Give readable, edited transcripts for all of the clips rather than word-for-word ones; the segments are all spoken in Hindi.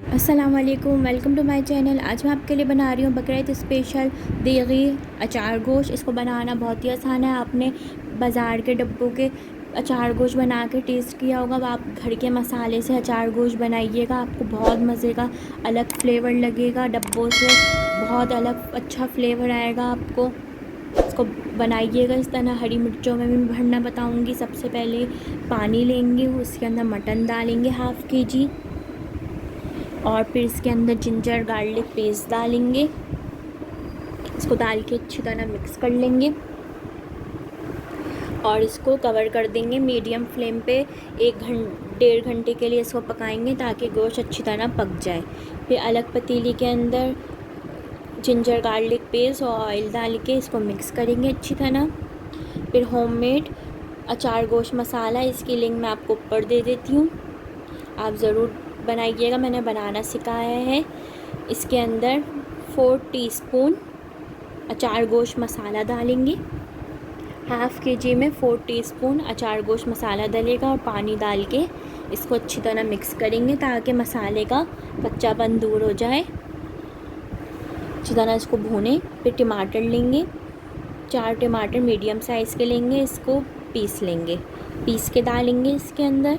अस्सलाम वालेकुम, वेलकम टू माय चैनल। आज मैं आपके लिए बना रही हूँ बकरीद स्पेशल देगी अचार गोश्त। इसको बनाना बहुत ही आसान है। आपने बाज़ार के डब्बों के अचार गोश्त बना के टेस्ट किया होगा, अब आप घर के मसाले से अचार गोश्त बनाइएगा, आपको बहुत मज़े का अलग फ्लेवर लगेगा। डब्बों से बहुत अलग अच्छा फ्लेवर आएगा आपको। इसको बनाइएगा इस तरह। हरी मिर्चों में भी भरना बताऊँगी। सबसे पहले पानी लेंगे, उसके अंदर मटन डालेंगे हाफ़ kg, और फिर इसके अंदर जिंजर गार्लिक पेस्ट डालेंगे। इसको डाल के अच्छी तरह मिक्स कर लेंगे और इसको कवर कर देंगे मीडियम फ्लेम पे। 1-1.5 घंटे के लिए इसको पकाएंगे ताकि गोश्त अच्छी तरह पक जाए। फिर अलग पतीली के अंदर जिंजर गार्लिक पेस्ट और ऑयल डाल के इसको मिक्स करेंगे अच्छी तरह। फिर होममेड अचार गोश्त मसाला, इसकी लिंक मैं आपको ऊपर दे देती हूँ, आप ज़रूर बनाइएगा, मैंने बनाना सिखाया है। इसके अंदर 4 टीस्पून अचार गोश्त मसाला डालेंगे। हाफ़ kg में 4 टीस्पून अचार गोश्त मसाला डलेगा और पानी डाल के इसको अच्छी तरह मिक्स करेंगे ताकि मसाले का कच्चापन दूर हो जाए। अच्छी तरह इसको भूनें। फिर टमाटर लेंगे, 4 टमाटर मीडियम साइज़ के लेंगे, इसको पीस लेंगे, पीस के डालेंगे इसके अंदर।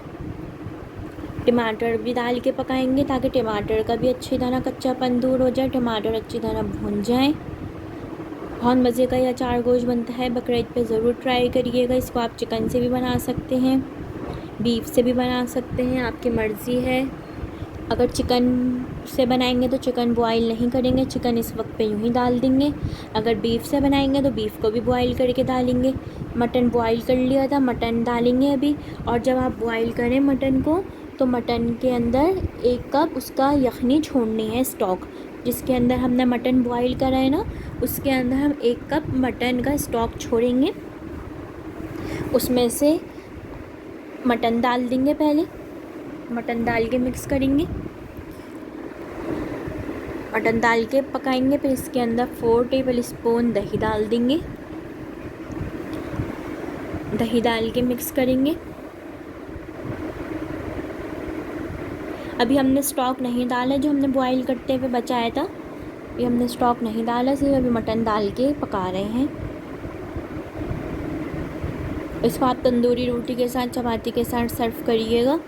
टमाटर भी डाल के पकाएंगे ताकि टमाटर का भी अच्छी तरह कच्चापन दूर हो जाए, टमाटर अच्छी तरह भून जाए। बहुत मज़े का ये अचार गोश्त बनता है। बकरीद पे ज़रूर ट्राई करिएगा। इसको आप चिकन से भी बना सकते हैं, बीफ से भी बना सकते हैं, आपकी मर्ज़ी है। अगर चिकन से बनाएंगे तो चिकन बॉईल नहीं करेंगे, चिकन इस वक्त पे यूँ ही डाल देंगे। अगर बीफ से बनाएंगे तो बीफ को भी बॉईल करके डालेंगे। मटन बॉईल कर लिया था, मटन डालेंगे अभी। और जब आप बॉईल करें मटन को तो मटन के अंदर 1 कप उसका यखनी छोड़नी है, स्टॉक जिसके अंदर हमने मटन बॉईल करा है ना, उसके अंदर हम 1 कप मटन का स्टॉक छोड़ेंगे। उसमें से मटन डाल देंगे, पहले मटन डाल के मिक्स करेंगे, मटन डाल के पकाएंगे। फिर इसके अंदर 4 टेबल स्पून दही डाल देंगे, दही डाल के मिक्स करेंगे। अभी हमने स्टॉक नहीं डाला, जो हमने बॉईल करते हुए बचाया था, ये हमने स्टॉक नहीं डाला, सिर्फ अभी मटन डाल के पका रहे हैं। इसको आप तंदूरी रोटी के साथ, चपाती के साथ सर्व करिएगा।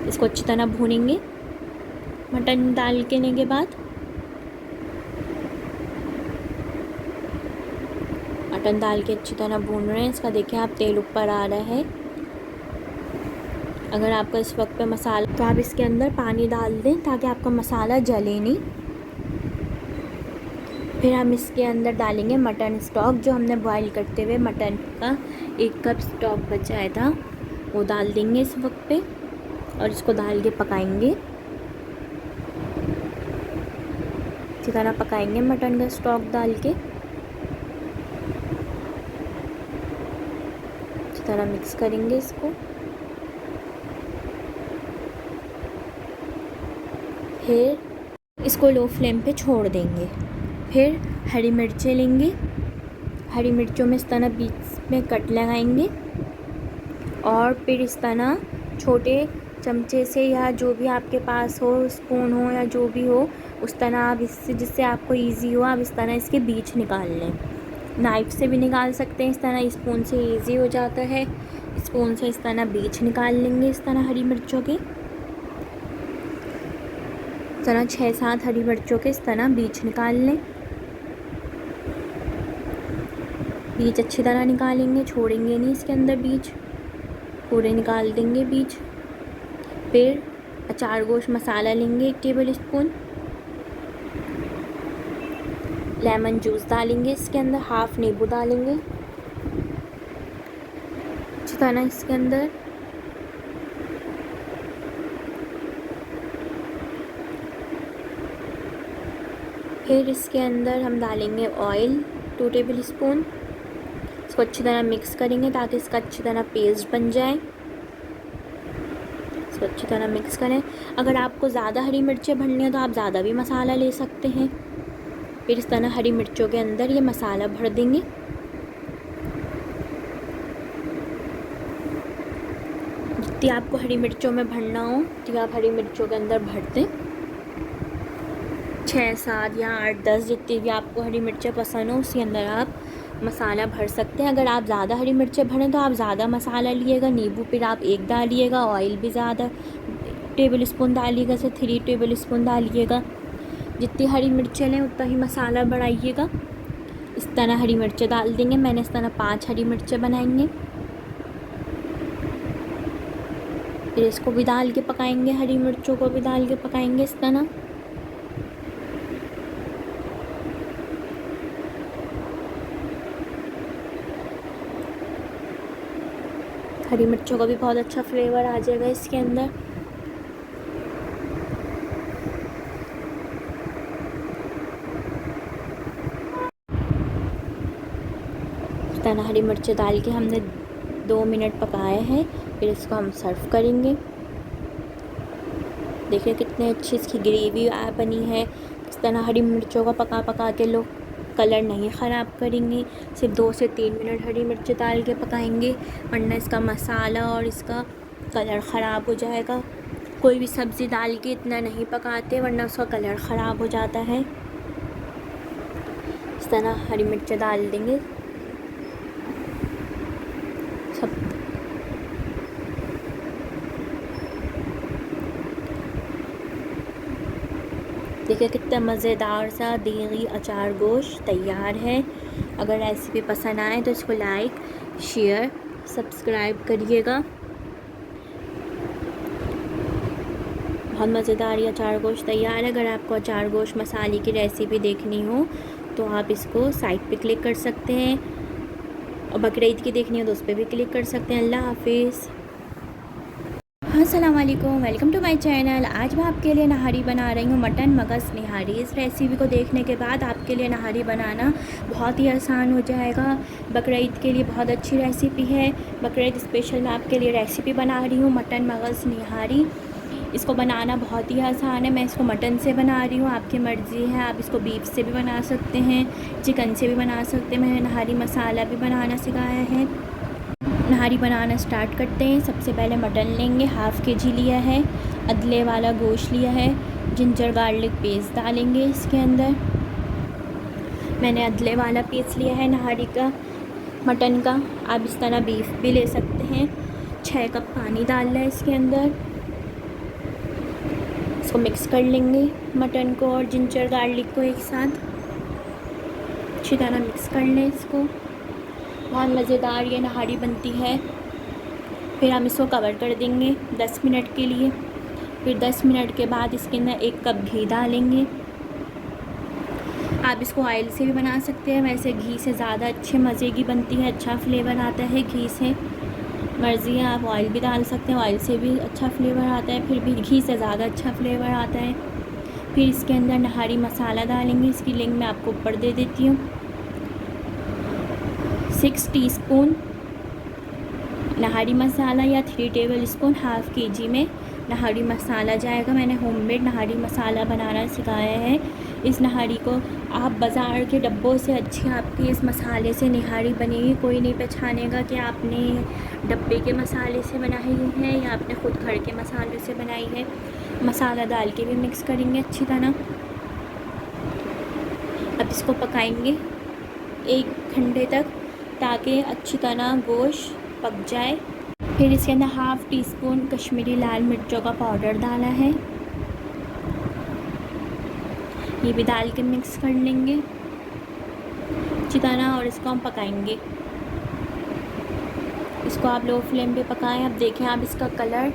इसको अच्छी तरह भूनेंगे मटन डाल के बाद। मटन डाल के अच्छी तरह भून रहे हैं। इसका देखिए आप तेल ऊपर आ रहा है। अगर आपका इस वक्त पे मसाला, तो आप इसके अंदर पानी डाल दें ताकि आपका मसाला जले नहीं। फिर हम इसके अंदर डालेंगे मटन स्टॉक, जो हमने बॉईल करते हुए मटन का 1 कप स्टॉक बचाया था, वो डाल देंगे इस वक्त पे और इसको डाल के पकाएंगे। इसी तरह पकाएंगे मटन का स्टॉक डाल के, इसी तरह मिक्स करेंगे इसको। फिर इसको लो फ्लेम पे छोड़ देंगे। फिर हरी मिर्चें लेंगे, हरी मिर्चों में इस तरह बीच में कट लगाएंगे और फिर इस तरह छोटे चमचे से या जो भी आपके पास हो, स्पून हो या जो भी हो, उस तरह आप इससे, जिससे आपको इजी हो, आप इस तरह इसके बीज निकाल लें। नाइफ़ से भी निकाल सकते हैं, इस तरह स्पून से इजी हो जाता है। स्पून से इस तरह बीज निकाल लेंगे, इस तरह हरी मिर्चों के, इस तरह 6-7 हरी मिर्चों के इस तरह बीज निकाल लें। बीज अच्छी तरह निकालेंगे, छोड़ेंगे नहीं इसके अंदर बीज, पूरे निकाल देंगे बीज। फिर अचार गोश्त मसाला लेंगे 1 टेबल स्पून, लेमन जूस डालेंगे इसके अंदर, हाफ़ नींबू डालेंगे अच्छी तरह इसके अंदर। फिर इसके अंदर हम डालेंगे ऑयल 2 टेबल स्पून। इसको अच्छी तरह मिक्स करेंगे ताकि इसका अच्छी तरह पेस्ट बन जाए। इसको अच्छी तरह मिक्स करें। अगर आपको ज़्यादा हरी मिर्चें भरनी है तो आप ज़्यादा भी मसाला ले सकते हैं। फिर इस तरह हरी मिर्चों के अंदर ये मसाला भर देंगे। जितनी आपको हरी मिर्चों में भरना हो तो आप हरी मिर्चों के अंदर भर दें। 6, 7 या 8, 10 जितनी भी आपको हरी मिर्चें पसंद हो उसके अंदर आप मसाला भर सकते हैं। अगर आप ज़्यादा हरी मिर्चें भरें तो आप ज़्यादा मसाला लिएगा। नींबू फिर आप 1 डालिएगा। ऑयल भी ज़्यादा टेबल स्पून डालिएगा, से 3 टेबल स्पून डालिएगा। जितनी हरी मिर्चें लें उतना ही मसाला बढ़ाइएगा। इस तरह हरी मिर्चें डाल देंगे। मैंने इस तरह 5 हरी मिर्चें बनाएंगे। फिर इसको भी डाल के पकाएंगे, हरी मिर्चों को भी डाल के पकाएंगे इस तरह। हरी मिर्चों का भी बहुत अच्छा फ्लेवर आ जाएगा इसके अंदर। इस तरह हरी मिर्चें डाल के हमने 2 मिनट पकाए हैं। फिर इसको हम सर्व करेंगे। देखिए कितने अच्छी इसकी ग्रेवी बनी है। इस तरह हरी मिर्चों का पका पका के लोग कलर नहीं ख़राब करेंगे। सिर्फ 2 से 3 मिनट हरी मिर्च डाल के पकाएंगे, वरना इसका मसाला और इसका कलर ख़राब हो जाएगा। कोई भी सब्ज़ी डाल के इतना नहीं पकाते, वरना उसका कलर ख़राब हो जाता है। इस तरह हरी मिर्च डाल देंगे सब। देखिए कितना मज़ेदार सा देगी अचार गोश्त तैयार है। अगर रेसिपी पसंद आए तो इसको लाइक, शेयर, सब्सक्राइब करिएगा। बहुत मज़ेदार ये अचार गोश्त तैयार है। अगर आपको अचार गोश्त मसाले की रेसिपी देखनी हो तो आप इसको साइट पे क्लिक कर सकते हैं, और बकरीद की देखनी हो तो उस पर भी क्लिक कर सकते हैं। अल्लाह हाफिज़। अस्सलाम वालेकुम, वेलकम टू माय चैनल। आज मैं आपके लिए नहारी बना रही हूँ, मटन मगज़ निहारी। इस रेसिपी को देखने के बाद आपके लिए नहारी बनाना बहुत ही आसान हो जाएगा। बकरीद के लिए बहुत अच्छी रेसिपी है। बकरीद स्पेशल मैं आपके लिए रेसिपी बना रही हूँ, मटन मगज़ निहारी। इसको बनाना बहुत ही आसान है। मैं इसको मटन से बना रही हूँ, आपकी मर्ज़ी है। आप इसको बीफ से भी बना सकते हैं, चिकन से भी बना सकते हैं। मैंने नहारी मसाला भी बनाना सिखाया है। नहारी बनाना स्टार्ट करते हैं। सबसे पहले मटन लेंगे, हाफ़ kg लिया है। अदले वाला गोश्त लिया है। जिंजर गार्लिक पेस्ट डालेंगे इसके अंदर। मैंने अदले वाला पेस्ट लिया है नहारी का, मटन का। आप इस तरह बीफ भी ले सकते हैं। 6 कप पानी डालना है इसके अंदर। इसको मिक्स कर लेंगे, मटन को और जिंजर गार्लिक को एक साथ अच्छी तरह मिक्स कर लें इसको। बहुत मज़ेदार ये नहारी बनती है। फिर हम इसको कवर कर देंगे 10 मिनट के लिए। फिर 10 मिनट के बाद इसके अंदर 1 कप घी डालेंगे। आप इसको ऑयल से भी बना सकते हैं, वैसे घी से ज़्यादा अच्छे मज़े की बनती है, अच्छा फ्लेवर आता है घी से। मर्ज़ी है, आप ऑयल भी डाल सकते हैं, ऑयल से भी अच्छा फ्लेवर आता है, फिर भी घी से ज़्यादा अच्छा फ्लेवर आता है। फिर इसके अंदर नहारी मसाला डालेंगे। इसकी लिंक मैं आपको ऊपर दे देती हूँ। 6 टीस्पून नहारी मसाला या 3 टेबल स्पून हाफ़ kg में नहारी मसाला जाएगा। मैंने होममेड नहारी मसाला बनाना सिखाया है। इस नहारी को आप बाज़ार के डब्बों से अच्छी आपकी इस मसाले से नहारी बनेगी। कोई नहीं पहचानेगा कि आपने डब्बे के मसाले से बनाई है या आपने ख़ुद घर के मसाले से बनाई है। मसाला डाल के भी मिक्स करेंगे अच्छी तरह। अब इसको पकाएंगे 1 घंटे तक, ताकि अच्छी तरह गोश्त पक जाए। फिर इसके अंदर हाफ़ टीस्पून कश्मीरी लाल मिर्चों का पाउडर डाला है, ये भी डाल के मिक्स कर लेंगे अच्छी तरह, और इसको हम पकाएंगे। इसको आप लो फ्लेम पे पकाएं। अब देखें आप इसका कलर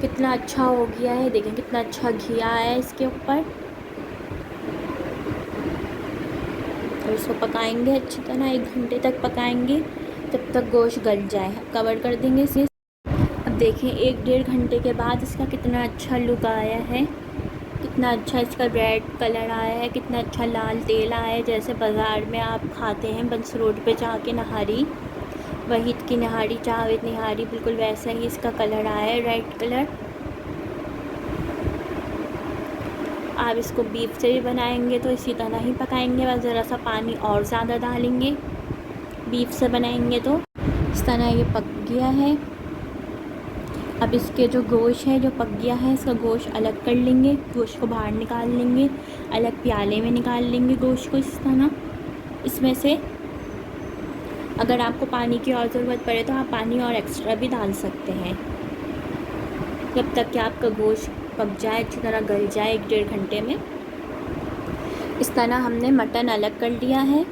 कितना अच्छा हो गया है। देखें कितना अच्छा घी आया है इसके ऊपर। और इसको पकाएंगे अच्छी तरह, 1 घंटे तक पकाएंगे, जब तक गोश्त गल जाए। कवर कर देंगे इसे। अब देखें 1-1.5 घंटे के बाद इसका कितना अच्छा लुक आया है, कितना अच्छा इसका रेड कलर आया है, कितना अच्छा लाल तेल आया है। जैसे बाज़ार में आप खाते हैं बंस रोड पे जाके नहारी, वहीद की नहारी, जावेद नहारी, बिल्कुल वैसा ही इसका कलर आया है, रेड कलर। आप इसको बीफ से भी बनाएंगे तो इसी तरह ही पकाएंगे, बस ज़रा सा पानी और ज़्यादा डालेंगे। बीफ से बनाएंगे तो इस तरह ये पक गया है। अब इसके जो गोश्त है जो पक गया है, इसका गोश्त अलग कर लेंगे, गोश्त को बाहर निकाल लेंगे, अलग प्याले में निकाल लेंगे गोश्त को इस तरह। इसमें से अगर आपको पानी की और ज़रूरत पड़े तो आप पानी और एक्स्ट्रा भी डाल सकते हैं, जब तक कि आपका गोश्त पक जाए, अच्छी तरह गल जाए 1-1.5 घंटे में। इस तरह हमने मटन अलग कर लिया है।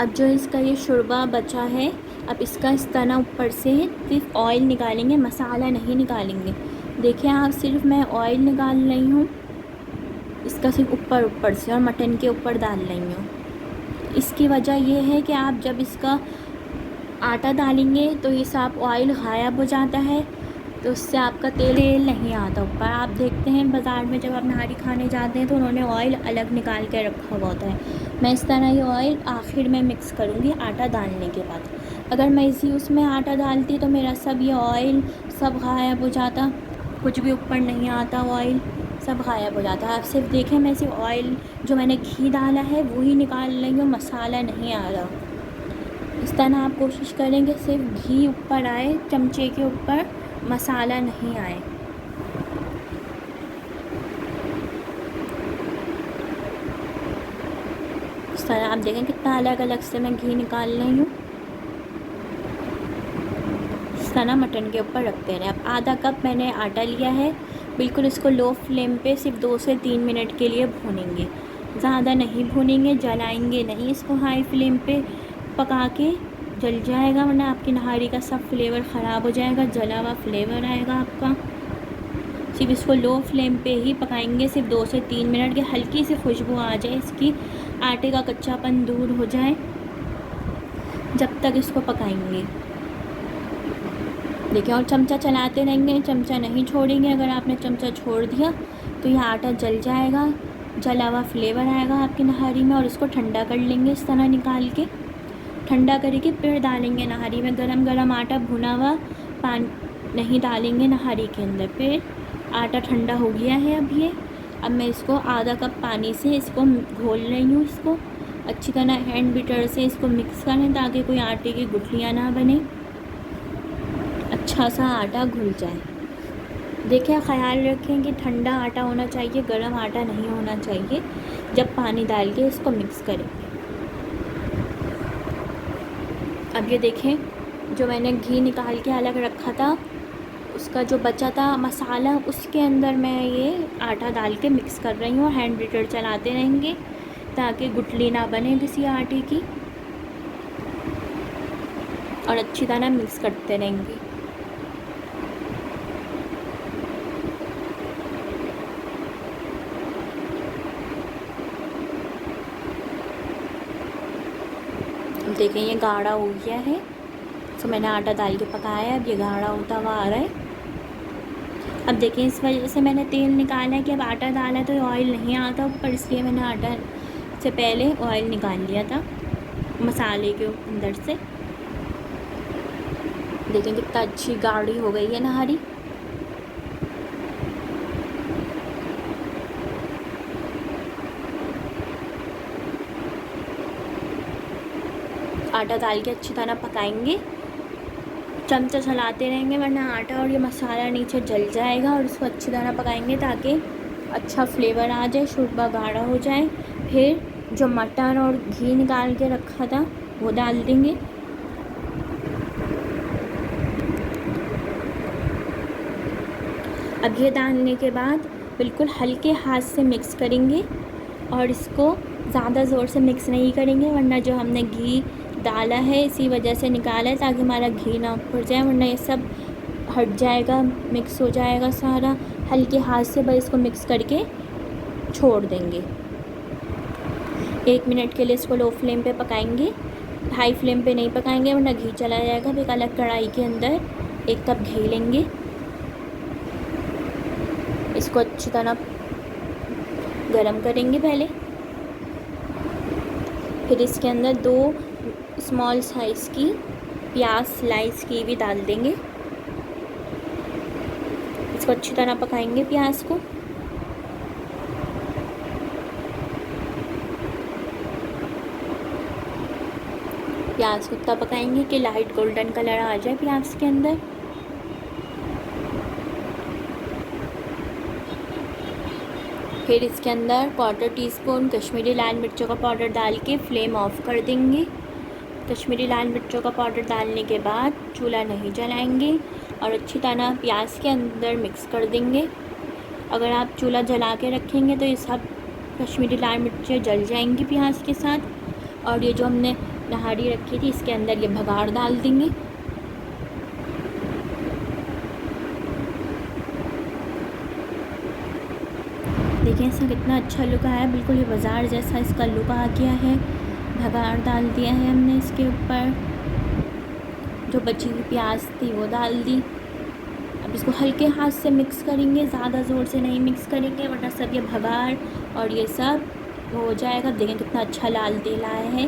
अब जो इसका ये शुरबा बचा है, अब इसका इस तरह ऊपर से सिर्फ ऑयल निकालेंगे, मसाला नहीं निकालेंगे। देखिए आप, सिर्फ मैं ऑयल निकाल रही हूँ इसका, सिर्फ ऊपर से, और मटन के ऊपर डाल रही हूँ। इसकी वजह ये है कि आप जब इसका आटा डालेंगे तो ये सब ऑयल गायब हो जाता है, तो उससे आपका तेल नहीं आता ऊपर। आप देखते हैं बाज़ार में जब आप नहारी खाने जाते हैं तो उन्होंने ऑयल अलग निकाल के रखा हुआ होता है। मैं इस तरह ये ऑयल आखिर में मिक्स करूँगी आटा डालने के बाद। अगर मैं इसी उसमें आटा डालती तो मेरा सब ये ऑयल सब गायब हो जाता, कुछ भी ऊपर नहीं आता, ऑयल सब गायब हो जाता है। आप सिर्फ देखें, मैं सिर्फ ऑयल जो मैंने घी डाला है वही निकाल रही हूँ, मसाला नहीं आ रहा। इस तरह आप कोशिश करेंगे सिर्फ घी ऊपर आए चमचे के ऊपर, मसाला नहीं आए। इस तरह आप देखें कितना अलग अलग से मैं घी निकाल रही हूँ। इस तरह मटन के ऊपर रखते रहे। अब आधा कप मैंने आटा लिया है, बिल्कुल इसको लो फ्लेम पे सिर्फ 2 से 3 मिनट के लिए भूनेंगे, ज़्यादा नहीं भूनेंगे, जलाएंगे नहीं इसको। हाई फ्लेम पे पका के जल जाएगा, वरना आपकी नहारी का सब फ्लेवर ख़राब हो जाएगा, जला हुआ फ्लेवर आएगा आपका। सिर्फ इसको लो फ्लेम पे ही पकाएंगे, सिर्फ 2 से 3 मिनट की, हल्की सी खुशबू आ जाए इसकी, आटे का कच्चापन दूर हो जाए, जब तक इसको पकाएंगे। देखिए, और चमचा चलाते रहेंगे, चमचा नहीं छोड़ेंगे। अगर आपने चमचा छोड़ दिया तो यह आटा जल जाएगा, जला हुआ फ्लेवर आएगा आपकी नहारी में। और इसको ठंडा कर लेंगे इस तरह निकाल के, ठंडा करके फिर डालेंगे नहारी में। गरम गरम आटा भुना हुआ पानी नहीं डालेंगे नहारी के अंदर। फिर आटा ठंडा हो गया है अब मैं इसको आधा कप पानी से इसको घोल रही हूँ। इसको अच्छी तरह हैंड बीटर से इसको मिक्स करें ताकि कोई आटे की गुठलियाँ ना बने, अच्छा सा आटा घुल जाए। देखिए, ख़याल रखें कि ठंडा आटा होना चाहिए, गर्म आटा नहीं होना चाहिए जब पानी डाल के इसको मिक्स करें। अब ये देखें, जो मैंने घी निकाल के अलग रखा था, उसका जो बचा था मसाला, उसके अंदर मैं ये आटा डाल के मिक्स कर रही हूँ। हैंड बीटर चलाते रहेंगे ताकि गुठली ना बने किसी आटे की, और अच्छी तरह मिक्स करते रहेंगे। देखें, ये गाढ़ा हो गया है, तो मैंने आटा डाल के पकाया है, अब ये गाढ़ा होता हुआ आ रहा है। अब देखिए, इस वजह से मैंने तेल निकाला है कि अब आटा डाला है तो ऑयल नहीं आता ऊपर, इसलिए मैंने आटा से पहले ऑयल निकाल लिया था मसाले के अंदर से। देखें कितना अच्छी गाढ़ी हो गई है नहारी। आटा डाल के अच्छी तरह पकाएंगे, चमचा चलाते रहेंगे, वरना आटा और ये मसाला नीचे जल जाएगा। और इसको अच्छी तरह पकाएंगे ताकि अच्छा फ्लेवर आ जाए, शुरबा गाढ़ा हो जाए। फिर जो मटन और घी निकाल के रखा था वो डाल देंगे। अब ये डालने के बाद बिल्कुल हल्के हाथ से मिक्स करेंगे, और इसको ज़्यादा ज़ोर से मिक्स नहीं करेंगे, वरना जो हमने घी डाला है इसी वजह से निकाला है ताकि हमारा घी ना ऊपर जाए, वरना ये सब हट जाएगा, मिक्स हो जाएगा सारा। हल्के हाथ से बस इसको मिक्स करके छोड़ देंगे। 1 मिनट के लिए इसको लो फ्लेम पे पकाएंगे, हाई फ्लेम पे नहीं पकाएंगे वरना घी चला जाएगा। फिर एक अलग कढ़ाई के अंदर 1 कप घी लेंगे, इसको अच्छी तरह गरम करेंगे पहले। फिर इसके अंदर 2 स्मॉल साइज़ की प्याज स्लाइस की भी डाल देंगे। इसको अच्छी तरह पकाएंगे प्याज को। प्याज को इतना पकाएंगे कि लाइट गोल्डन कलर आ जाए प्याज के अंदर। फिर इसके अंदर 1/4 टीस्पून कश्मीरी लाल मिर्चों का पाउडर डाल के फ्लेम ऑफ कर देंगे। कश्मीरी लाल मिर्चों का पाउडर डालने के बाद चूल्हा नहीं जलाएंगे और अच्छी तरह प्याज के अंदर मिक्स कर देंगे। अगर आप चूल्हा जला के रखेंगे तो ये सब कश्मीरी लाल मिर्चें जल जाएंगी प्याज के साथ। और ये जो हमने नहारी रखी थी इसके अंदर ये भगाड़ डाल देंगे। देखिए इसका कितना अच्छा लुक आया, बिल्कुल ये बाज़ार जैसा इसका लुक आ गया है। भगाड़ डाल दिया है हमने इसके ऊपर, जो बची हुई प्याज थी वो डाल दी। अब इसको हल्के हाथ से मिक्स करेंगे, ज़्यादा ज़ोर से नहीं मिक्स करेंगे वरना सब ये भगाड़ और ये सब हो जाएगा। देखें कितना अच्छा लाल तेल आया है,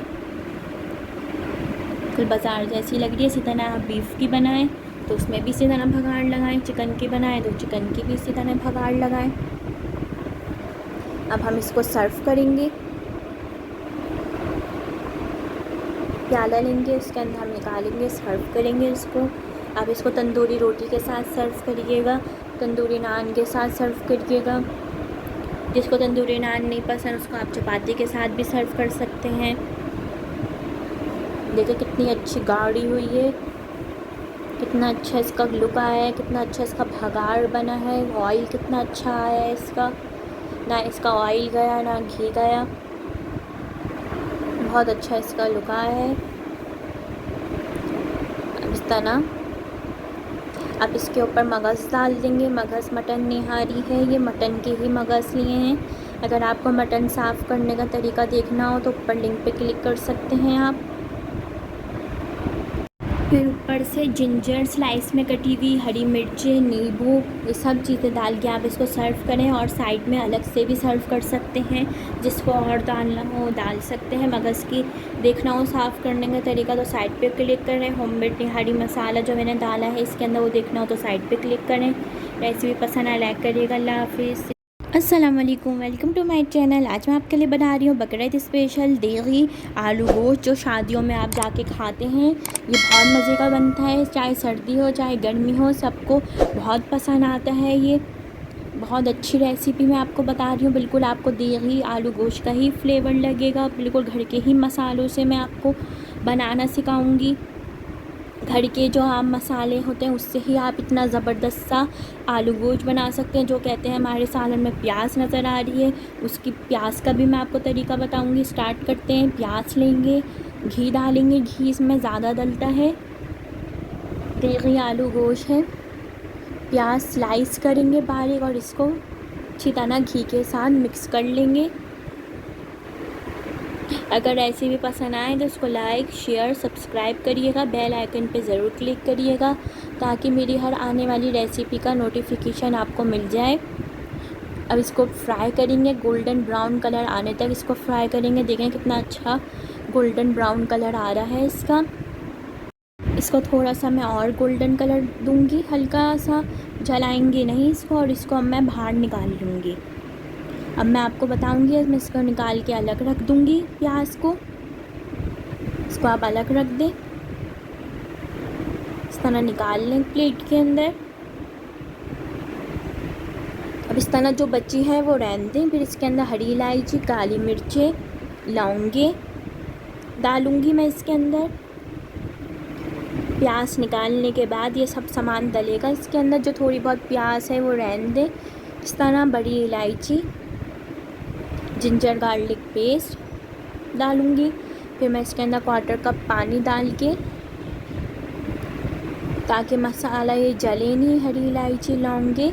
बिल्कुल बाज़ार जैसी लग रही है। इसी तरह आप बीफ की बनाएं तो उसमें भी इसी तरह भगाड़ लगाएं, चिकन की बनाएं तो चिकन की भी इसी तरह भगाड़ लगाएं। अब हम इसको सर्व करेंगे। प्याला लेंगे, उसके अंदर हम निकालेंगे, सर्व करेंगे इसको। आप इसको तंदूरी रोटी के साथ सर्व करिएगा, तंदूरी नान के साथ सर्व करिएगा। जिसको तंदूरी नान नहीं पसंद उसको आप चपाती के साथ भी सर्व कर सकते हैं। देखिए कितनी अच्छी गाढ़ी हुई है, कितना अच्छा इसका लुक आया है, कितना अच्छा इसका भगाड़ बना है। ऑयल कितना अच्छा आया है इसका, ना इसका ऑयल गया ना घी गया, बहुत अच्छा इसका लुक आया है। अब इस तरह आप इसके ऊपर मगज़ डाल देंगे। मगज़ मटन निहारी है, ये मटन के ही मगज़ लिए हैं। अगर आपको मटन साफ़ करने का तरीका देखना हो तो ऊपर लिंक पे क्लिक कर सकते हैं आप। फिर ऊपर से जिंजर स्लाइस में कटी हुई, हरी मिर्चें, नींबू, ये सब चीज़ें डाल के आप इसको सर्व करें। और साइड में अलग से भी सर्व कर सकते हैं, जिसको और डालना हो डाल सकते हैं। मगज़ की देखना हो साफ़ करने का तरीका तो साइड पे क्लिक करें। होममेड निहारी मसाला जो मैंने डाला है इसके अंदर वो देखना हो तो साइड पे क्लिक करें। रेसिपी पसंद आए लाइक करिएगा। अल्लाह हाफिज़। अस्सलाम वालेकुम, वेलकम टू माय चैनल। आज मैं आपके लिए बना रही हूँ बकरीद स्पेशल देगी आलू गोश्त, जो शादियों में आप जाके खाते हैं। ये बहुत मज़े का बनता है, चाहे सर्दी हो चाहे गर्मी हो, सबको बहुत पसंद आता है। ये बहुत अच्छी रेसिपी मैं आपको बता रही हूँ। बिल्कुल आपको देगी आलू गोश्त का ही फ्लेवर लगेगा। बिल्कुल घर के ही मसालों से मैं आपको बनाना सिखाऊँगी। घर के जो आम मसाले होते हैं उससे ही आप इतना ज़बरदस्त सा आलू गोश्त बना सकते हैं। जो कहते हैं हमारे सालन में प्याज नज़र आ रही है, उसकी प्याज का भी मैं आपको तरीका बताऊंगी। स्टार्ट करते हैं। प्याज लेंगे, घी डालेंगे, घी इसमें ज़्यादा डलता है। देगी आलू गोश्त है। प्याज स्लाइस करेंगे बारीक और इसको अच्छी तरह घी के साथ मिक्स कर लेंगे। अगर रेसिपी पसंद आए तो उसको लाइक शेयर सब्सक्राइब करिएगा, बेल आइकन पे ज़रूर क्लिक करिएगा ताकि मेरी हर आने वाली रेसिपी का नोटिफिकेशन आपको मिल जाए। अब इसको फ्राई करेंगे, गोल्डन ब्राउन कलर आने तक इसको फ्राई करेंगे। देखें कितना अच्छा गोल्डन ब्राउन कलर आ रहा है इसका। इसको थोड़ा सा मैं और गोल्डन कलर दूंगी, हल्का सा, जलाएंगे नहीं इसको। और इसको अब मैं बाहर निकाल लूँगी। अब मैं आपको बताऊंगी, मैं इसको निकाल के अलग रख दूंगी प्याज को। इसको आप अलग रख दें, इस तरह निकाल लें प्लेट के अंदर। अब इस तरह जो बची है वो रहने दें। फिर इसके अंदर हरी इलायची, काली मिर्चें, लौंगे डालूंगी मैं इसके अंदर। प्याज निकालने के बाद ये सब सामान डलेगा इसके अंदर। जो थोड़ी बहुत प्याज है वो रहने दें। इस तरह बड़ी इलायची, जिंजर गार्लिक पेस्ट डालूंगी। फिर मैं इसके अंदर 1/4 कप पानी डाल के, ताकि मसाला ये जले नहीं, हरी इलायची लौंगे।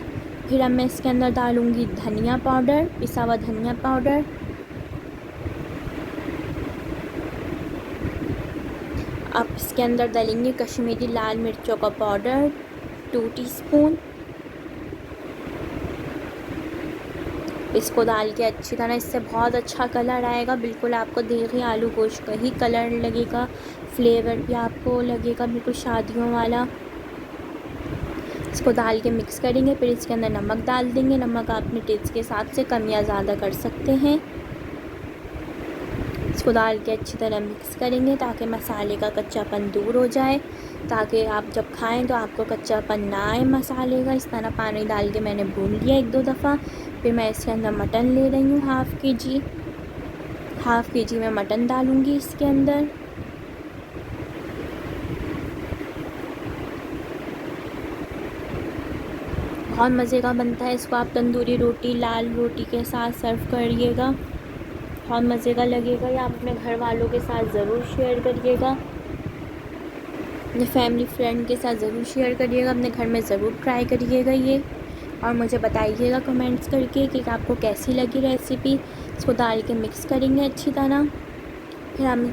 फिर अब मैं इसके अंदर डालूंगी धनिया पाउडर, पिसा हुआ धनिया पाउडर। अब इसके अंदर डालेंगे कश्मीरी लाल मिर्चों का पाउडर 2 टीस्पून। इसको डाल के अच्छी तरह, इससे बहुत अच्छा कलर आएगा। बिल्कुल आपको देगी आलू गोश्त का ही कलर लगेगा, फ्लेवर भी आपको लगेगा बिल्कुल शादियों वाला। इसको डाल के मिक्स करेंगे। फिर इसके अंदर नमक डाल देंगे। नमक आप अपने टेस्ट के हिसाब से कम या ज़्यादा कर सकते हैं। इसको डाल के अच्छी तरह मिक्स करेंगे ताकि मसाले का कच्चापन दूर हो जाए, ताकि आप जब खाएं तो आपको कच्चापन ना आए मसाले का। इस तरह पानी डाल के मैंने भून लिया 1-2 दफ़ा। फिर मैं इसके अंदर मटन ले रही हूँ हाफ़ के जी मैं मटन डालूँगी इसके अंदर। बहुत मज़े का बनता है, इसको आप तंदूरी रोटी, लाल रोटी के साथ सर्व करिएगा, बहुत मज़े का लगेगा। ये आप अपने घर वालों के साथ ज़रूर शेयर करिएगा, अपने फैमिली फ्रेंड के साथ ज़रूर शेयर करिएगा, अपने घर में ज़रूर ट्राई करिएगा ये, और मुझे बताइएगा कमेंट्स करके कि आपको कैसी लगी रेसिपी। इसको डाल के मिक्स करेंगे अच्छी तरह, फिर हम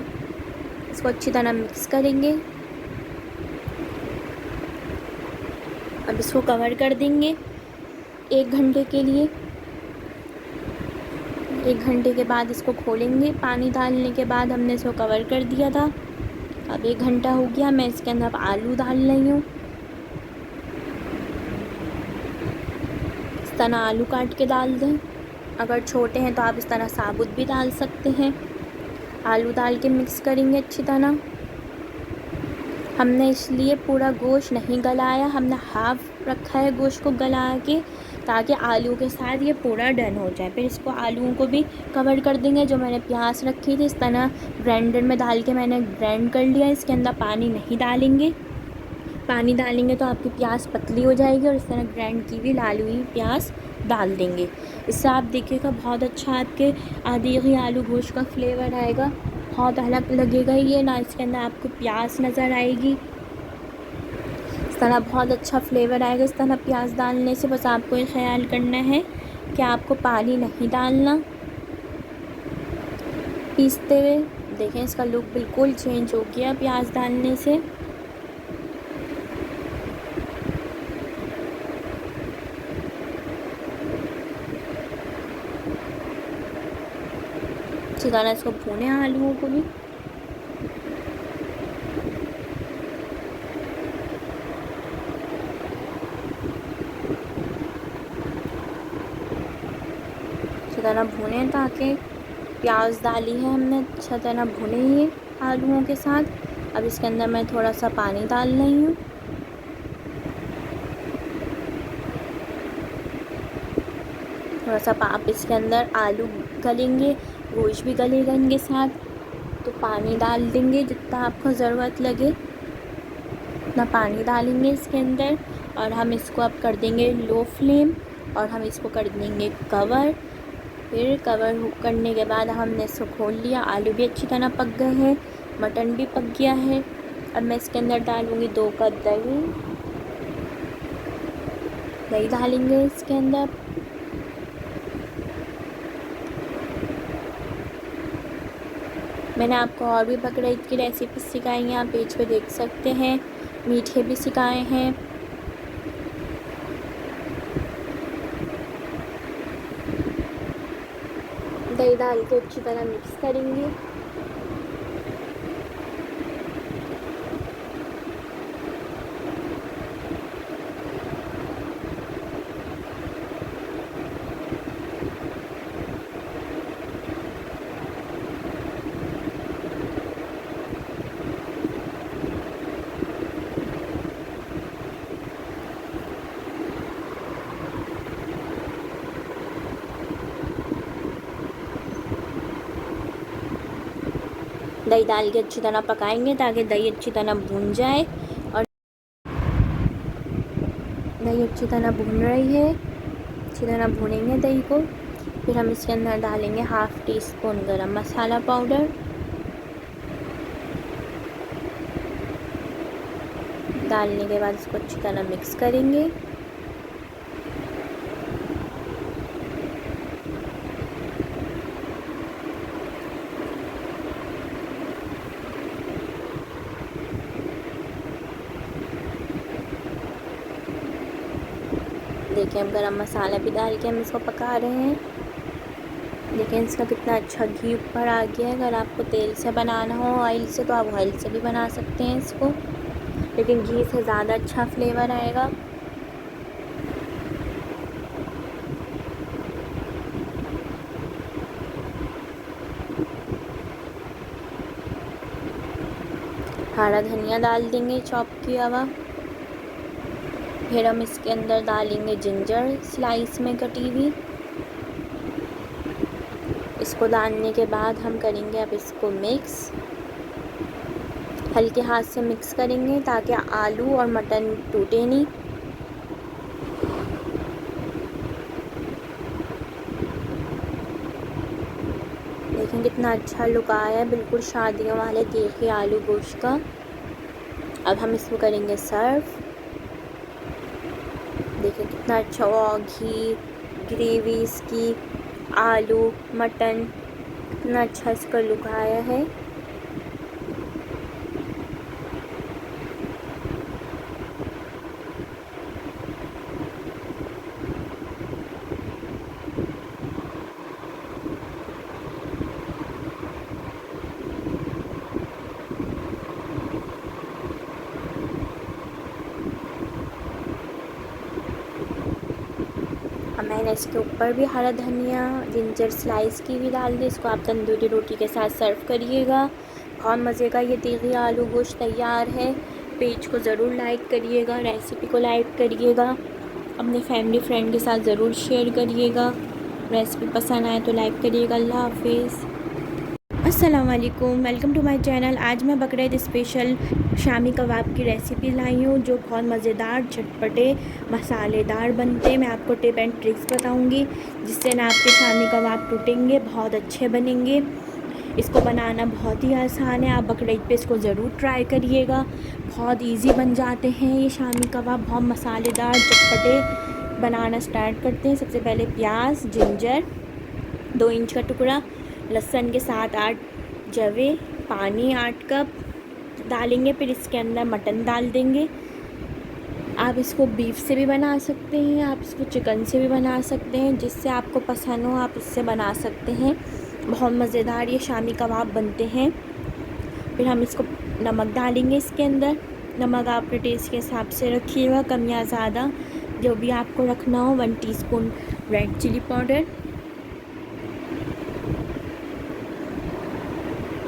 इसको अच्छी तरह मिक्स करेंगे। अब इसको कवर कर देंगे 1 घंटे के लिए। 1 घंटे के बाद इसको खोलेंगे, पानी डालने के बाद हमने इसको कवर कर दिया था। अब 1 घंटा हो गया, मैं इसके अंदर अब आलू डाल रही हूँ। इस तरह आलू काट के डाल दें, अगर छोटे हैं तो आप इस तरह साबुत भी डाल सकते हैं। आलू डाल के मिक्स करेंगे अच्छी तरह। हमने इसलिए पूरा गोश्त नहीं गलाया, हमने हाफ़ रखा है गोश्त को गला के, ताकि आलू के साथ ये पूरा डन हो जाए। फिर इसको आलूओं को भी कवर कर देंगे। जो मैंने प्याज रखी थी इस तरह ग्राइंडर में डाल के मैंने ग्राइंड कर लिया। इसके अंदर पानी नहीं डालेंगे, पानी डालेंगे तो आपकी प्याज पतली हो जाएगी, और इस तरह ग्राइंड की हुई लाल हुई प्याज डाल देंगे। इससे आप देखिएगा बहुत अच्छा आपके आदि आलू गोश्त का फ्लेवर आएगा, बहुत अलग लगेगा ये ना। इसके अंदर आपको प्याज नज़र आएगी, इस तरह बहुत अच्छा फ्लेवर आएगा इस तरह प्याज डालने से। बस आपको ये ख्याल करना है कि आपको पानी नहीं डालना पीसते हुए। देखें इसका लुक बिल्कुल चेंज हो गया प्याज डालने से। अच्छी तरह इसको भूने आलूओं को भी। अच्छी तरह भूने, ताकि प्याज डाली है हमने, अच्छा तरह भुने ये आलूओं के साथ। अब इसके अंदर मैं थोड़ा सा पानी डाल रही हूँ। थोड़ा सा आप इसके अंदर आलू गलेंगे, गोश्त भी गलेगा इनके साथ, तो पानी डाल देंगे जितना आपको ज़रूरत लगे उतना पानी डालेंगे इसके अंदर। और हम इसको अब कर देंगे लो फ्लेम, और हम इसको कर देंगे कवर। फिर कवर करने के बाद हमने इसको खोल लिया। आलू भी अच्छी तरह पक गए हैं, मटन भी पक गया है। अब मैं इसके अंदर डालूँगी 2 कप दही डालेंगे इसके अंदर। मैंने आपको और भी बकरा ईद की रेसिपी सिखाई हैं, आप पेज पे देख सकते हैं। मीठे भी सिखाए हैं। दही डाल के अच्छी तरह मिक्स करेंगे। दही डाल के अच्छी तरह पकाएंगे, ताकि दही अच्छी तरह भून जाए। और दही अच्छी तरह भून रही है, अच्छी तरह भूनेंगे दही को। फिर हम इसके अंदर डालेंगे हाफ़ टी स्पून गरम मसाला पाउडर। डालने के बाद इसको अच्छी तरह मिक्स करेंगे। देखिए हम गरम मसाला भी डाल के हम इसको पका रहे हैं। देखिए इसका कितना अच्छा घी ऊपर आ गया है। अगर आपको तेल से बनाना हो, ऑयल से, तो आप ऑयल से भी बना सकते हैं इसको, लेकिन घी से ज़्यादा अच्छा फ्लेवर आएगा। हरा धनिया डाल देंगे चॉप किया हुआ। फिर हम इसके अंदर डालेंगे जिंजर स्लाइस में कटी हुई। इसको डालने के बाद हम करेंगे अब इसको मिक्स, हल्के हाथ से मिक्स करेंगे ताकि आलू और मटन टूटे नहीं। देखें कितना अच्छा लुक आया है, बिल्कुल शादियों वाले तीखे आलू गोश्त का। अब हम इसको करेंगे सर्व। देखिए कितना अच्छा घी ग्रेवी इसकी, आलू मटन, कितना अच्छा इसका लुक आया है। अब मैंने इसके ऊपर भी हरा धनिया जिंजर स्लाइस की भी डाल दी। इसको आप तंदूरी रोटी के साथ सर्व करिएगा। बहुत मज़े का ये तीखी आलू गोश्त तैयार है। पेज को ज़रूर लाइक करिएगा, रेसिपी को लाइक करिएगा, अपने फैमिली फ्रेंड के साथ ज़रूर शेयर करिएगा। रेसिपी पसंद आए तो लाइक करिएगा। अल्लाह हाफिज़। अस्सलाम वालेकुम, वेलकम टू माय चैनल। आज मैं बकरीद स्पेशल शामी कबाब की रेसिपी लाई हूँ जो बहुत मज़ेदार, झटपटे, मसालेदार बनते हैं। मैं आपको टिप एंड ट्रिक्स बताऊँगी जिससे ना आपके शामी कबाब टूटेंगे, बहुत अच्छे बनेंगे। इसको बनाना बहुत ही आसान है, आप बकरीद पे इसको ज़रूर ट्राई करिएगा। बहुत इजी बन जाते हैं ये शामी कबाब, बहुत मसालेदार चटपटे। बनाना स्टार्ट करते हैं। सबसे पहले प्याज, जिंजर 2 इंच का टुकड़ा, लहसुन के 7-8 जवे, पानी 8 कप डालेंगे। फिर इसके अंदर मटन डाल देंगे। आप इसको बीफ से भी बना सकते हैं, आप इसको चिकन से भी बना सकते हैं, जिससे आपको पसंद हो आप इससे बना सकते हैं। बहुत मज़ेदार ये शामी कबाब बनते हैं। फिर हम इसको नमक डालेंगे इसके अंदर। नमक आप अपने टेस्ट के हिसाब से रखिएगा, कम या ज़्यादा जो भी आपको रखना हो। 1 teaspoon red chilli powder,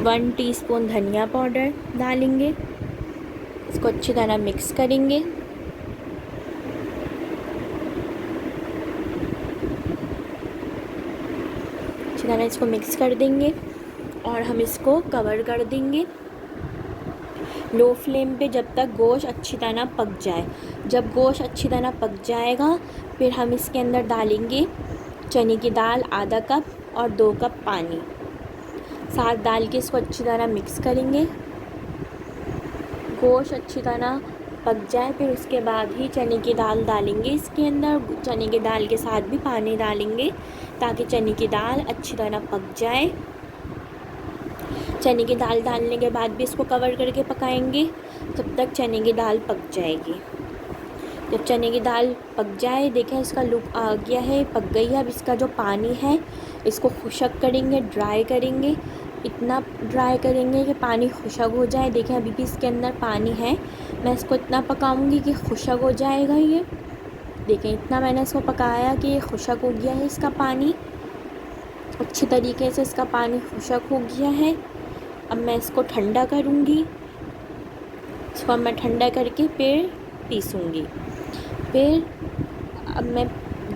1 teaspoon धनिया पाउडर डालेंगे। इसको अच्छी तरह मिक्स करेंगे। अच्छी तरह इसको मिक्स कर देंगे और हम इसको कवर कर देंगे लो फ्लेम पे जब तक गोश्त अच्छी तरह पक जाए। जब गोश्त अच्छी तरह पक जाएगा फिर हम इसके अंदर डालेंगे चने की दाल आधा कप और 2 कप पानी। साथ डाल के इसको अच्छी तरह मिक्स करेंगे। गोश्त अच्छी तरह पक जाए फिर उसके बाद ही चने की दाल डालेंगे इसके अंदर। चने की दाल के साथ भी पानी डालेंगे ताकि चने की दाल अच्छी तरह पक जाए। चने की दाल डालने के बाद भी इसको कवर करके पकाएंगे तब तक चने की दाल पक जाएगी। जब चने की दाल पक जाए, देखें इसका लुक आ गया है, पक गई है। अब इसका जो पानी है इसको खुशक करेंगे, ड्राई करेंगे। इतना ड्राई करेंगे कि पानी खुशक हो जाए। देखें अभी भी इसके अंदर पानी है, मैं इसको इतना पकाऊंगी कि खुशक हो जाएगा ये। देखें इतना मैंने इसको पकाया कि ये खुशक हो गया है इसका पानी। अच्छी तरीके से इसका पानी खुशक हो गया है। अब मैं इसको ठंडा करूँगी। इसको मैं ठंडा करके फिर पीसूँगी। फिर अब मैं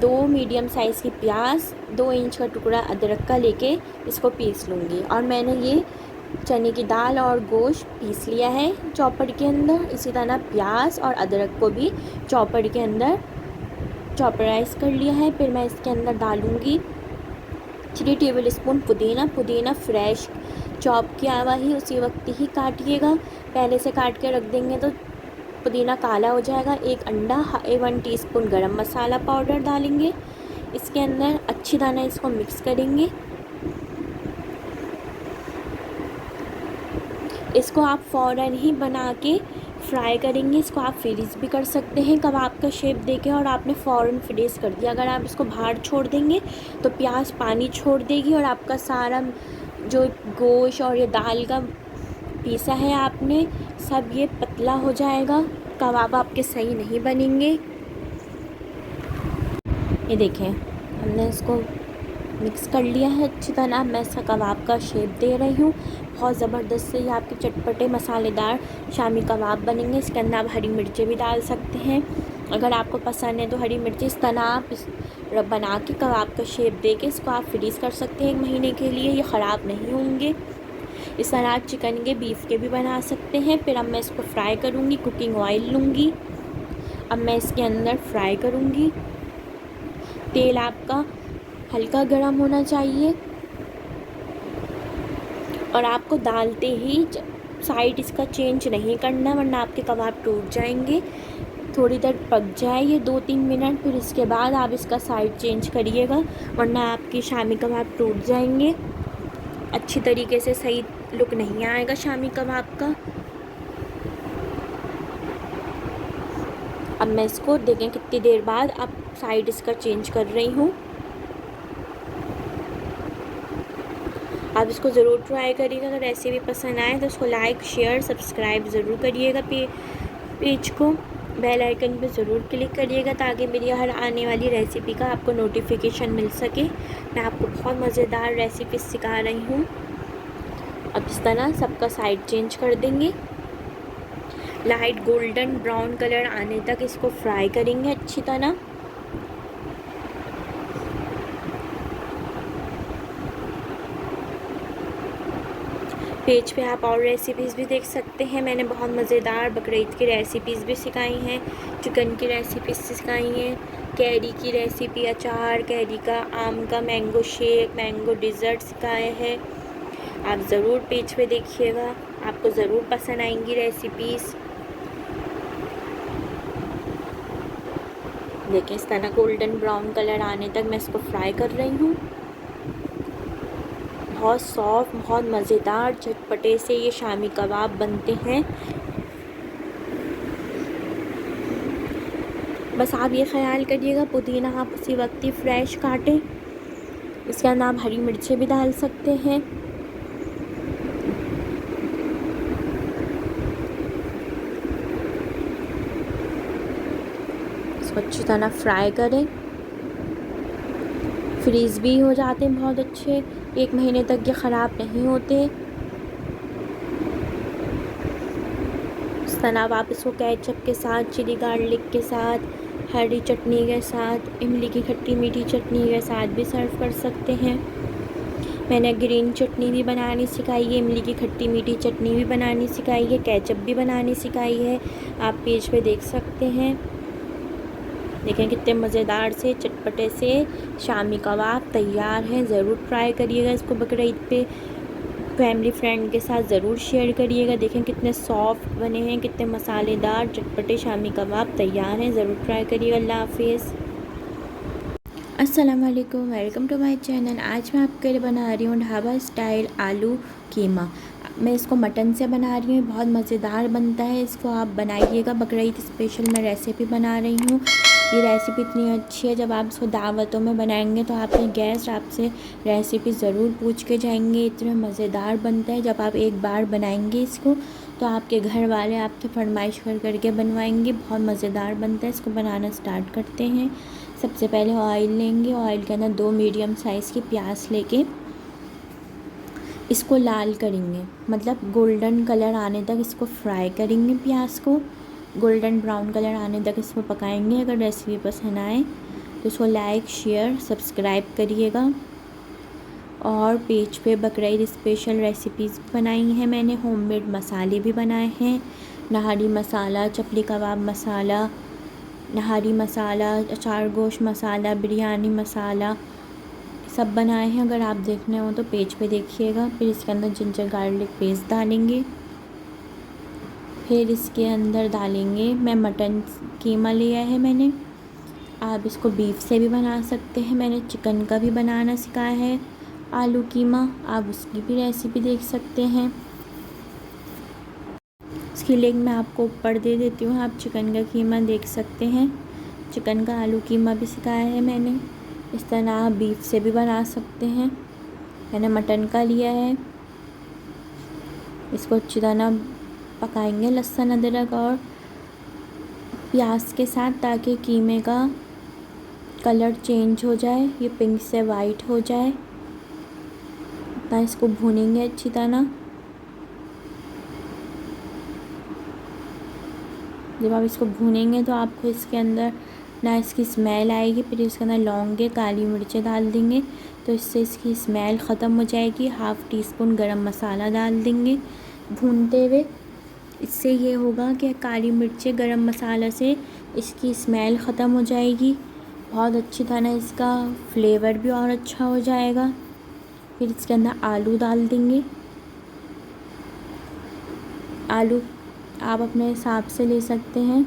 2 मीडियम साइज़ की प्याज, 2 इंच का टुकड़ा अदरक का लेके इसको पीस लूँगी। और मैंने ये चने की दाल और गोश्त पीस लिया है चॉपर के अंदर। इसी तरह प्याज और अदरक को भी चॉपर के अंदर चॉपराइज़ कर लिया है। फिर मैं इसके अंदर डालूँगी 3 टेबल स्पून पुदीना फ्रेश चॉप किया हुआ ही उसी वक्त ही काटिएगा। पहले से काट के रख देंगे तो पुदीना काला हो जाएगा। 1 अंडा, 1 टीस्पून गरम मसाला पाउडर डालेंगे इसके अंदर। अच्छी तरह इसको मिक्स करेंगे। इसको आप फ़ौरन ही बना के फ्राई करेंगे। इसको आप फ्रीज़ भी कर सकते हैं कबाब का शेप देके, और आपने फ़ौरन फ्रीज़ कर दिया। अगर आप इसको बाहर छोड़ देंगे तो प्याज पानी छोड़ देगी और आपका सारा जो गोश्त और ये दाल का पीसा है आपने सब ये पतला हो जाएगा। कबाब आपके सही नहीं बनेंगे। ये देखें हमने इसको मिक्स कर लिया है अच्छी तरह। मैं इसका कबाब का शेप दे रही हूँ। बहुत ज़बरदस्त से ये आपके चटपटे मसालेदार शामी कबाब बनेंगे। इसके अंदर आप हरी मिर्चें भी डाल सकते हैं अगर आपको पसंद है तो। हरी मिर्ची इस तरह आप रब बना के कबाब का शेप दे के इसको आप फ्रीज़ कर सकते हैं 1 महीने के लिए, ये ख़राब नहीं होंगे। इस तरह आप चिकन के, बीफ के भी बना सकते हैं। फिर अब मैं इसको फ्राई करूँगी। कुकिंग ऑयल लूँगी, अब मैं इसके अंदर फ्राई करूँगी। तेल आपका हल्का गर्म होना चाहिए और आपको डालते ही साइड इसका चेंज नहीं करना, वरना आपके कबाब टूट जाएंगे। थोड़ी देर पक जाए ये 2-3 मिनट, फिर इसके बाद आप इसका साइड चेंज करिएगा, वरना आपके शामी कबाब टूट जाएंगे। अच्छी तरीके से सही लुक नहीं आएगा शामी कबाब का। अब मैं इसको देखें कितनी देर बाद अब साइड इसका चेंज कर रही हूँ। आप इसको ज़रूर ट्राई करिएगा। अगर रेसिपी पसंद आए तो उसको लाइक, शेयर, सब्सक्राइब ज़रूर करिएगा। पेज को बेल आइकन पे ज़रूर क्लिक करिएगा ताकि मेरी हर आने वाली रेसिपी का आपको नोटिफिकेशन मिल सके। मैं आपको बहुत मज़ेदार रेसिपी सिखा रही हूँ। अब इस तरह सबका साइड चेंज कर देंगे। लाइट गोल्डन ब्राउन कलर आने तक इसको फ्राई करेंगे अच्छी तरह। पेज पे आप और रेसिपीज़ भी देख सकते हैं। मैंने बहुत मज़ेदार बकरीद की रेसिपीज़ भी सिखाई हैं, चिकन की रेसिपीज़ सिखाई हैं, कैरी की रेसिपी, अचार कैरी का, आम का, मैंगो शेक, मैंगो डिज़र्ट सिखाए हैं। आप ज़रूर पेज पे देखिएगा, आपको ज़रूर पसंद आएंगी रेसिपीज़। देखिए इस तरह गोल्डन ब्राउन कलर आने तक मैं इसको फ्राई कर रही हूँ। बहुत सॉफ्ट, बहुत मज़ेदार, चटपटे से ये शामी कबाब बनते हैं। बस आप ये ख्याल करिएगा पुदीना आप उसी वक्त ही फ्रेश काटें। इसके अंदर आप हरी मिर्चें भी डाल सकते हैं। इसको अच्छी तरह फ्राई करें। फ्रीज़ भी हो जाते हैं बहुत अच्छे, 1 महीने तक ये ख़राब नहीं होते। इस तरह आप इसको केचप के साथ, चिली गार्लिक के साथ, हरी चटनी के साथ, इमली की खट्टी मीठी चटनी के साथ भी सर्व कर सकते हैं। मैंने ग्रीन चटनी भी बनानी सिखाई है, इमली की खट्टी मीठी चटनी भी बनानी सिखाई है, केचप भी बनानी सिखाई है। आप पेज पे देख सकते हैं। देखें कितने मज़ेदार से चटपटे से शामी कबाब तैयार हैं। ज़रूर ट्राई करिएगा इसको बकरीद पे, फैमिली फ्रेंड के साथ ज़रूर शेयर करिएगा। देखें कितने सॉफ्ट बने हैं, कितने मसालेदार चटपटे शामी कबाब तैयार हैं। ज़रूर ट्राई करिएगा। अल्लाह हाफिज़। अस्सलाम वालेकुम, वेलकम टू माय चैनल। आज मैं आपके लिए बना रही हूँ ढाबा स्टाइल आलू कीमा। मैं इसको मटन से बना रही हूँ, बहुत मज़ेदार बनता है। इसको आप बनाइएगा, बकरीद स्पेशल मैं रेसिपी बना रही हूँ। ये रेसिपी इतनी अच्छी है, जब आप इसको दावतों में बनाएंगे तो आपके गेस्ट आपसे रेसिपी ज़रूर पूछ के जाएंगे। इतना मज़ेदार बनता है। जब आप एक बार बनाएंगे इसको तो आपके घर वाले आपसे फरमाइश कर करके बनवाएंगे। बहुत मज़ेदार बनता है। इसको बनाना स्टार्ट करते हैं। सबसे पहले ऑयल लेंगे, ऑयल के अंदर 2 मीडियम साइज़ की प्याज लेके इसको लाल करेंगे, मतलब गोल्डन कलर आने तक इसको फ्राई करेंगे। प्याज को गोल्डन ब्राउन कलर आने तक इसको पकाएंगे। अगर रेसिपी पसंद आए तो इसको लाइक, शेयर, सब्सक्राइब करिएगा। और पेज पे बकरीद स्पेशल रेसिपीज़ बनाई हैं मैंने, होममेड मसाले भी बनाए हैं। नहारी मसाला, चपली कबाब मसाला, नहारी मसाला, अचार गोश्त मसाला, बिरयानी मसाला सब बनाए हैं। अगर आप देखने हो तो पेज पे देखिएगा। फिर इसके अंदर जिंजर गार्लिक पेस्ट डालेंगे। फिर इसके अंदर डालेंगे, मैं मटन कीमा लिया है मैंने। आप इसको बीफ से भी बना सकते हैं। मैंने चिकन का भी बनाना सिखाया है आलू कीमा, आप उसकी भी रेसिपी देख सकते हैं। इसकी लिंक मैं आपको ऊपर दे देती हूँ, आप चिकन का कीमा देख सकते हैं। चिकन का आलू कीमा भी सिखाया है मैंने। इस तरह आप बीफ से भी बना सकते हैं। मैंने मटन का लिया है। इसको अच्छी तरह पकाएंगे लहसुन, अदरक और प्याज के साथ, ताकि कीमे का कलर चेंज हो जाए, ये पिंक से वाइट हो जाए। इतना इसको भूनेंगे अच्छी तरह। जब आप इसको भूनेंगे तो आपको इसके अंदर ना इसकी स्मेल आएगी। फिर इसके अंदर लौंगे, काली मिर्चें डाल देंगे तो इससे इसकी स्मेल ख़त्म हो जाएगी। 1/2 टीस्पून गरम मसाला डाल देंगे भूनते हुए। इससे ये होगा कि काली मिर्चें गरम मसाला से इसकी स्मेल ख़त्म हो जाएगी, बहुत अच्छी तरह इसका फ्लेवर भी और अच्छा हो जाएगा। फिर इसके अंदर आलू डाल देंगे। आलू आप अपने हिसाब से ले सकते हैं,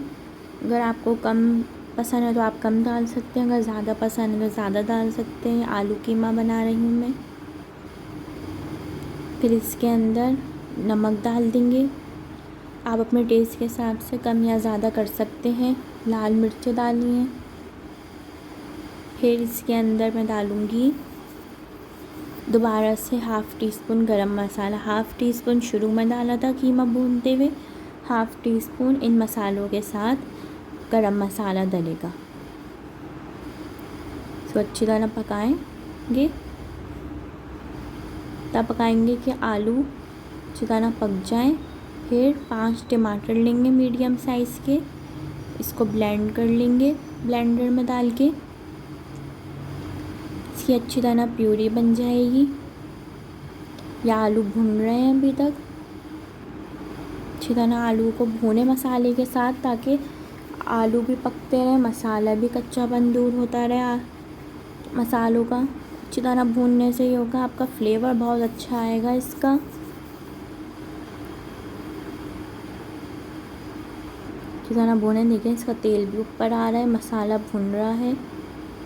अगर आपको कम पसंद है तो आप कम डाल सकते हैं, अगर ज़्यादा पसंद है तो ज़्यादा डाल सकते हैं। आलू कीमा बना रही हूँ मैं। फिर इसके अंदर नमक डाल देंगे, आप अपने टेस्ट के हिसाब से कम या ज़्यादा कर सकते हैं। लाल मिर्चें डालनी है। फिर इसके अंदर मैं डालूँगी दोबारा से 1/2 टीस्पून गरम मसाला। 1/2 टीस्पून शुरू में डाला था कीमा भूनते हुए, 1/2 टीस्पून इन मसालों के साथ गरम मसाला डलेगा। इसको अच्छी तरह पकाएंगे, तब पकाएंगे कि आलू अच्छी तरह पक जाएं। फिर 5 टमाटर लेंगे मीडियम साइज़ के, इसको ब्लेंड कर लेंगे ब्लेंडर में डाल के। इसकी अच्छी तरह प्यूरी बन जाएगी। या आलू भून रहे हैं अभी तक, अच्छी तरह आलू को भूने मसाले के साथ, ताकि आलू भी पकते रहे, मसाला भी कच्चापन दूर होता रहे मसालों का। अच्छी तरह भूनने से ये होगा आपका फ्लेवर बहुत अच्छा आएगा इसका। अच्छी तरह भूने, देखिए इसका तेल भी ऊपर आ रहा है, मसाला भुन रहा है,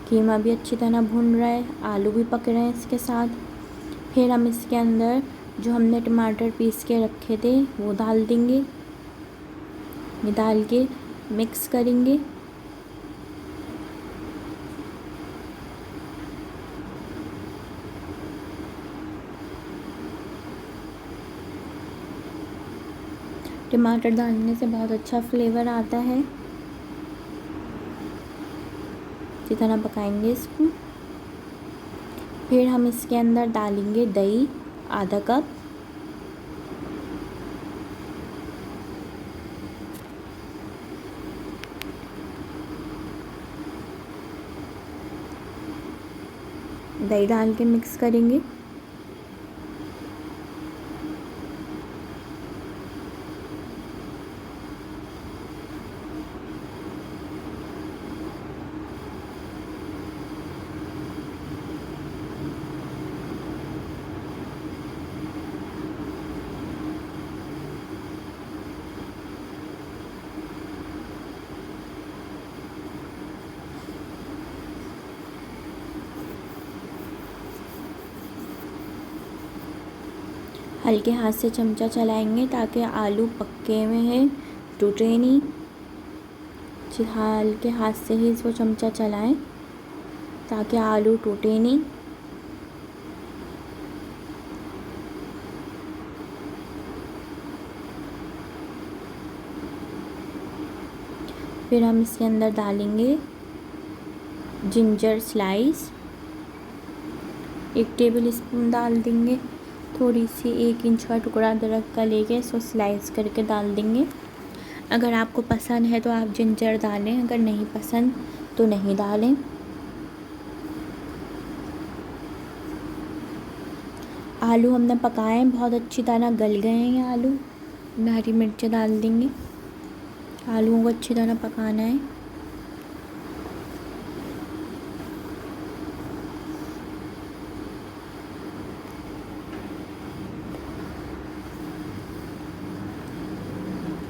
कीमा भी अच्छी तरह भुन रहा है, आलू भी पक रहे हैं इसके साथ। फिर हम इसके अंदर जो हमने टमाटर पीस के रखे थे वो डाल देंगे। ये डाल के मिक्स करेंगे। टमाटर डालने से बहुत अच्छा फ्लेवर आता है। इसी तरह पकाएंगे इसको। फिर हम इसके अंदर डालेंगे दही, आधा कप। दही डाल के मिक्स करेंगे। हल्के हाथ से चमचा चलाएंगे ताकि आलू पक्के में है, टूटे नहीं। हल्के हाथ से ही इसको चमचा चलाएं ताकि आलू टूटे नहीं। फिर हम इसके अंदर डालेंगे जिंजर स्लाइस, 1 टेबल स्पून डाल देंगे। थोड़ी सी 1 इंच का टुकड़ा अदरक का लेके इसको स्लाइस करके डाल देंगे। अगर आपको पसंद है तो आप जिंजर डालें, अगर नहीं पसंद तो नहीं डालें। आलू हमने पकाए हैं, बहुत अच्छी तरह गल गए हैं ये आलू। हरी मिर्च डाल देंगे। आलूओं को अच्छी तरह पकाना है।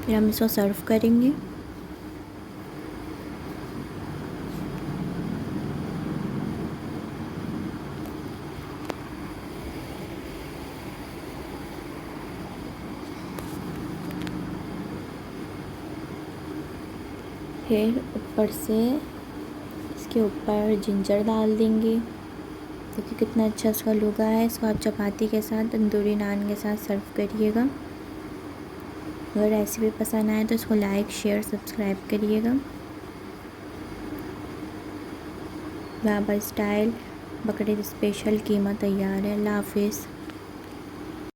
फिर हम इसको सर्व करेंगे। फिर ऊपर से इसके ऊपर जिंजर डाल देंगे। देखिए कितना अच्छा इसका लुक है। इसको आप चपाती के साथ, तंदूरी नान के साथ सर्व करिएगा। अगर रेसिपी पसंद आए तो इसको लाइक, शेयर, सब्सक्राइब करिएगा। बाबा स्टाइल बकरे स्पेशल कीमा तैयार है। अल्लाह हाफिज़।